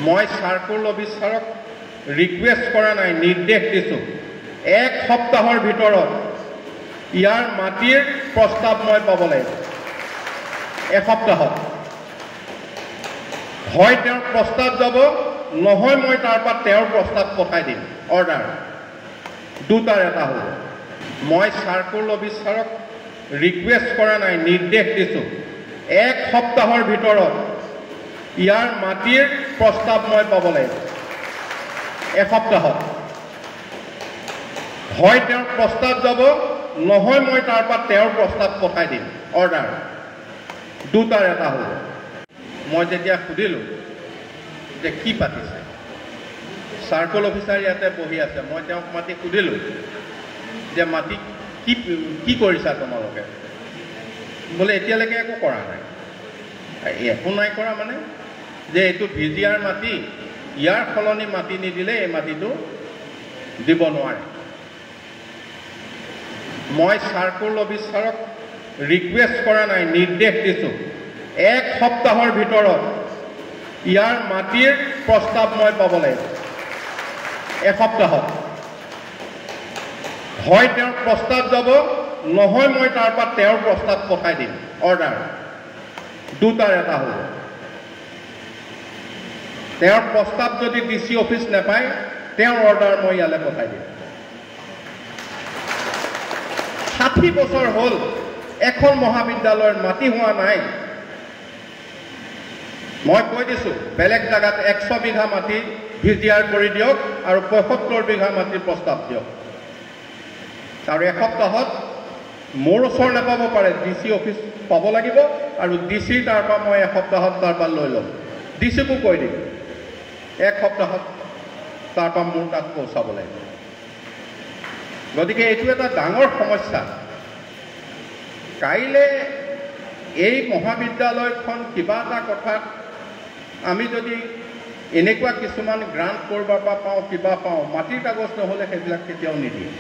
মই circle অফিচাৰক request কৰা নাই, নিৰ্দেশ দিছোঁ, 1 সপ্তাহৰ ভিতৰত ইয়াৰ মাটিৰ প্ৰস্তাৱ মই পাব লাগিব। 1 সপ্তাহত হয় তেওঁৰ প্ৰস্তাৱ যাব, নহয় মই তাৰ পৰা তেওঁৰ প্ৰস্তাৱ পঠাই দিম। অৰ্ডাৰ দুটাৰ এটা হ'ব। মই চাৰ্কুল অফিচাৰক ৰিকুৱেষ্ট কৰা নাই, নিৰ্দেশ দিছোঁ, 1 সপ্তাহৰ ভিতৰত ইয়াৰ মাটিৰ প্ৰস্তাৱ মই পাব লাগিব। 1 সপ্তাহত হয় তেওঁৰ প্ৰস্তাৱ যাব, নহয় মই তাৰ পৰা তেওঁৰ প্ৰস্তাৱ পঠাই দিম। অৰ্ডাৰ দুটাৰ এটা হ'ব। মই যেতিয়া সুধিলোঁ যে কি পাতিছে, চাৰ্কুল অফিচাৰ ইয়াতে বহি আছে, মই তেওঁক মাতি সুধিলোঁ যে মাটি কি কৰিছা তোমালোকে? বোলে এতিয়ালৈকে একো কৰা নাই। একো নাই কৰা মানে যে এইটো ভিজিআৰ মাটি, ইয়াৰ সলনি মাটি নিদিলে এই মাটিটো দিব নোৱাৰে। মই চাৰ্কুল অফিচাৰক ৰিকুৱেষ্ট কৰা নাই, নিৰ্দেশ দিছোঁ, 1 সপ্তাহৰ ভিতৰত ইয়াৰ মাটিৰ প্ৰস্তাৱ মই পাব লাগিব। 1 সপ্তাহত হয় তেওঁৰ প্ৰস্তাৱ যাব, নহয় মই তাৰ পৰা তেওঁৰ প্ৰস্তাৱ পঠাই দিম। অৰ্ডাৰ দুটাৰ এটা হ'ব। তেওঁৰ প্ৰস্তাৱ যদি DC অফিচ নাপায়, তেওঁৰ অৰ্ডাৰ মই ইয়ালৈ পঠাই দিম। 60 বছৰ হ'ল এখন মহাবিদ্যালয়ৰ মাটি হোৱা নাই। মই কৈ দিছোঁ, বেলেগ জাগাত 100 বিঘা মাটি ভিজিআৰ কৰি দিয়ক আৰু 75 বিঘা মাটিৰ প্ৰস্তাৱ দিয়ক। আৰু 1 সপ্তাহত মোৰ ওচৰ নাপাব পাৰে, DC অফিচ পাব লাগিব আৰু DC তাৰ পৰা মই 1 সপ্তাহত তাৰ পৰা লৈ ল'ম। DCকো কৈ দিম 1 সপ্তাহত তাৰ পৰা মোৰ তাত পৌঁছাব লাগিব। গতিকে এইটো এটা ডাঙৰ সমস্যা। কাইলৈ এই মহাবিদ্যালয়খন কিবা এটা কথাত আমি যদি এনেকুৱা কিছুমান গ্ৰাণ্ট কৰবাৰ পৰা পাওঁ, কিবা পাওঁ, মাটিৰ কাগজ নহ'লে সেইবিলাক কেতিয়াও নিদিয়ে।